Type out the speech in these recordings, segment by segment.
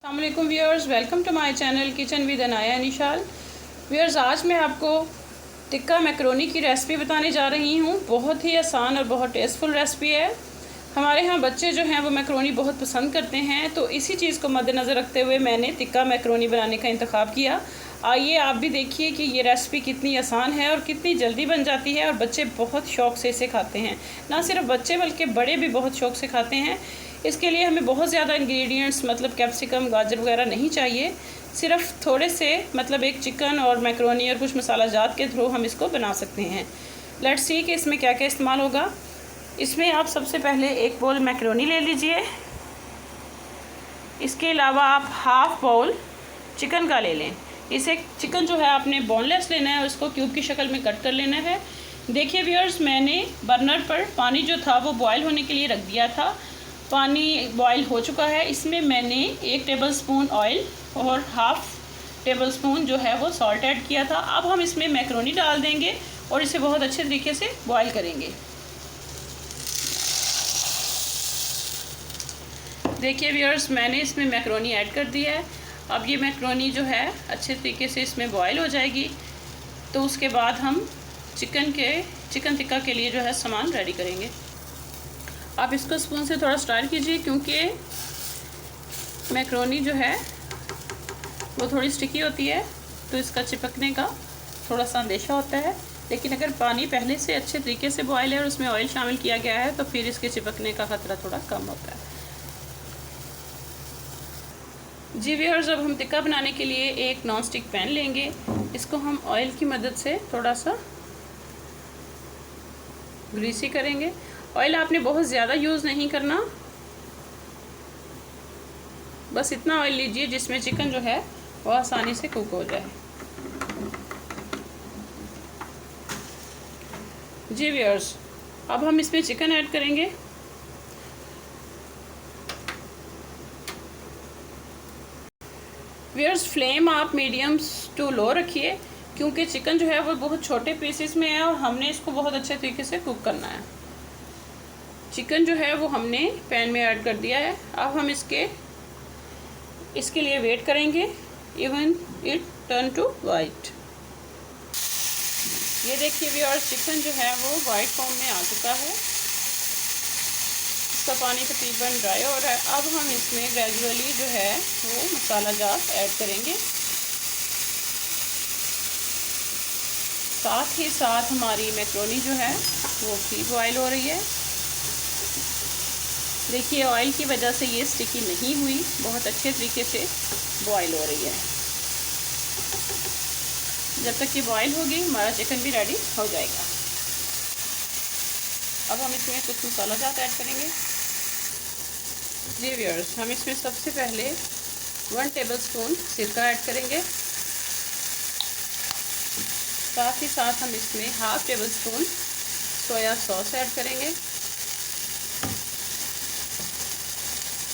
अस्सलामुअलैकुम viewers, welcome to my channel kitchen with Anaya Nishal. Viewers, आज मैं आपको टिक्का मैकरोनी की रेसिपी बताने जा रही हूँ। बहुत ही आसान और बहुत टेस्टफुल रेसिपी है। हमारे यहाँ बच्चे जो हैं वो मैकरोनी बहुत पसंद करते हैं, तो इसी चीज़ को मद्देनज़र रखते हुए मैंने टिक्का मैकरोनी बनाने का इंतखाब किया। आइए आप भी देखिए कि ये रेसिपी कितनी आसान है और कितनी जल्दी बन जाती है, और बच्चे बहुत शौक़ से इसे खाते हैं। ना सिर्फ बच्चे बल्कि बड़े भी बहुत शौक़ से खाते हैं। इसके लिए हमें बहुत ज़्यादा इंग्रेडिएंट्स मतलब कैप्सिकम, गाजर वगैरह नहीं चाहिए। सिर्फ थोड़े से मतलब एक चिकन और मैकरोनी और कुछ मसाला जात के थ्रू हम इसको बना सकते हैं। लेट्स सी कि इसमें क्या क्या इस्तेमाल होगा। इसमें आप सबसे पहले एक बाउल मैकरोनी ले लीजिए। इसके अलावा आप हाफ़ बाउल चिकन का ले लें। इसे चिकन जो है आपने बोनलेस लेना है और इसको क्यूब की शक्ल में कट कर लेना है। देखिए व्यूअर्स, मैंने बर्नर पर पानी जो था वो बॉयल होने के लिए रख दिया था। पानी बॉयल हो चुका है। इसमें मैंने 1 टेबलस्पून ऑयल और हाफ़ टेबलस्पून जो है वो सॉल्ट ऐड किया था। अब हम इसमें मैकरोनी डाल देंगे और इसे बहुत अच्छे तरीके से बॉयल करेंगे। देखिए व्यूअर्स, मैंने इसमें मैकरोनी ऐड कर दिया है। अब ये मैकरोनी जो है अच्छे तरीके से इसमें बॉयल हो जाएगी, तो उसके बाद हम चिकन टिक्का के लिए जो है सामान रेडी करेंगे। आप इसको स्पून से थोड़ा स्टार कीजिए, क्योंकि मैकरोनी जो है वो थोड़ी स्टिकी होती है, तो इसका चिपकने का थोड़ा सा अंदेशा होता है। लेकिन अगर पानी पहले से अच्छे तरीके से बॉयल है और उसमें ऑयल शामिल किया गया है, तो फिर इसके चिपकने का खतरा थोड़ा कम होता है। जी व्यूअर्स, अब हम टिक्का बनाने के लिए एक नॉन स्टिक पैन लेंगे। इसको हम ऑयल की मदद से थोड़ा सा ग्रीसी करेंगे। ऑयल आपने बहुत ज़्यादा यूज़ नहीं करना, बस इतना ऑयल लीजिए जिसमें चिकन जो है वो आसानी से कुक हो जाए। जी व्यूअर्स, अब हम इसमें चिकन ऐड करेंगे। व्यूअर्स, फ्लेम आप मीडियम टू लो रखिए, क्योंकि चिकन जो है वो बहुत छोटे पीसेस में है और हमने इसको बहुत अच्छे तरीके से कुक करना है। चिकन जो है वो हमने पैन में ऐड कर दिया है। अब हम इसके लिए वेट करेंगे even it turn to white. ये देखिए व्यूअर्स, चिकन जो है वो वाइट फॉर्म में आ चुका है। इसका पानी तकरीबन ड्राई हो रहा है। अब हम इसमें ग्रेजुअली जो है वो मसाला जात ऐड करेंगे। साथ ही साथ हमारी मैकरोनी जो है वो भी बॉयल हो रही है। देखिए, ऑयल की वजह से ये स्टिकी नहीं हुई, बहुत अच्छे तरीके से बॉयल हो रही है। जब तक ये बॉयल होगी हमारा चिकन भी रेडी हो जाएगा। अब हम इसमें कुछ मसाला जात ऐड करेंगे। जी व्यूअर्स, हम इसमें सबसे पहले 1 टेबलस्पून सिरका ऐड करेंगे। साथ ही साथ हम इसमें half tablespoon soya sauce add करेंगे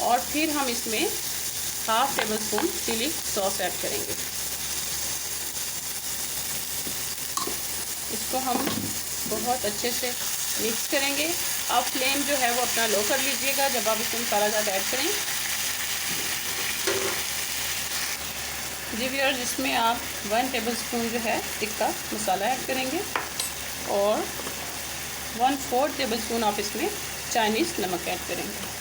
और फिर हम इसमें half tablespoon chilli sauce add करेंगे। इसको हम बहुत अच्छे से मिक्स करेंगे। आप फ्लेम जो है वो अपना लो कर लीजिएगा जब आप इसमें मसाला जात ऐड करें। जी व्यूअर्स, इसमें आप 1 टेबलस्पून जो है टिक्का मसाला ऐड करेंगे और 1/4 टेबलस्पून आप इसमें चाइनीज़ नमक ऐड करेंगे।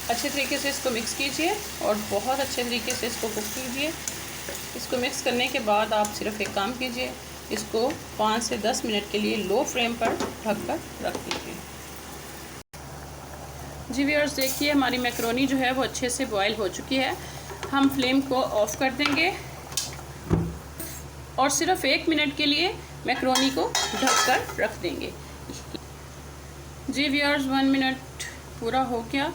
अच्छे तरीके से इसको मिक्स कीजिए और बहुत अच्छे तरीके से इसको कुक कीजिए। इसको मिक्स करने के बाद आप सिर्फ एक काम कीजिए, इसको 5 से 10 मिनट के लिए लो फ्लेम पर ढक कर रख दीजिए। जी व्यूअर्स, देखिए हमारी मैकरोनी जो है वो अच्छे से बॉयल हो चुकी है। हम फ्लेम को ऑफ कर देंगे और सिर्फ 1 मिनट के लिए मैकरोनी को ढक कर रख देंगे। जी व्यूअर्स, 1 मिनट पूरा हो गया।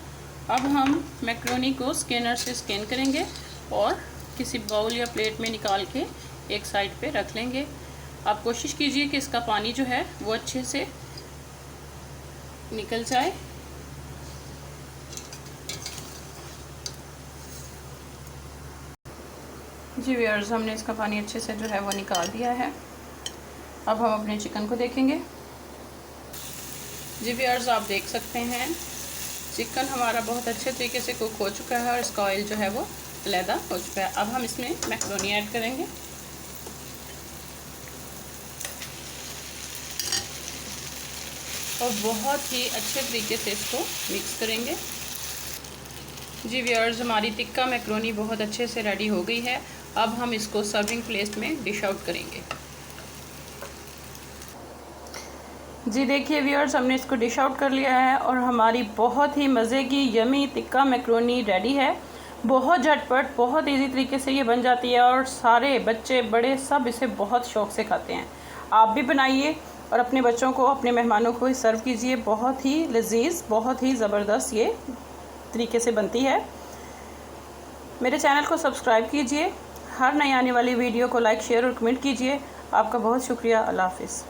अब हम मैकरोनी को स्कैनर से स्कैन करेंगे और किसी बाउल या प्लेट में निकाल के एक साइड पे रख लेंगे। आप कोशिश कीजिए कि इसका पानी जो है वो अच्छे से निकल जाए। जी व्यूअर्स, हमने इसका पानी अच्छे से जो है वो निकाल दिया है। अब हम अपने चिकन को देखेंगे। जी व्यूअर्स, आप देख सकते हैं चिकन हमारा बहुत अच्छे तरीके से कुक हो चुका है और इसका ऑयल जो है वो अलहदा हो चुका है। अब हम इसमें मैक्रोनी ऐड करेंगे। और बहुत ही अच्छे तरीके से इसको मिक्स करेंगे। जी व्यूअर्स, हमारी टिक्का मैक्रोनी बहुत अच्छे से रेडी हो गई है। अब हम इसको सर्विंग प्लेट में डिश आउट करेंगे। जी देखिए व्यूअर्स, हमने इसको डिश आउट कर लिया है और हमारी बहुत ही मज़े की यमी टिक्का मैक्रोनी रेडी है। बहुत झटपट, बहुत इजी तरीके से ये बन जाती है और सारे बच्चे बड़े सब इसे बहुत शौक़ से खाते हैं। आप भी बनाइए और अपने बच्चों को, अपने मेहमानों को सर्व कीजिए। बहुत ही लजीज, बहुत ही ज़बरदस्त ये तरीके से बनती है। मेरे चैनल को सब्सक्राइब कीजिए। हर नई आने वाली वीडियो को लाइक, शेयर और कमेंट कीजिए। आपका बहुत शुक्रिया। अल्लाह हाफ़िज़।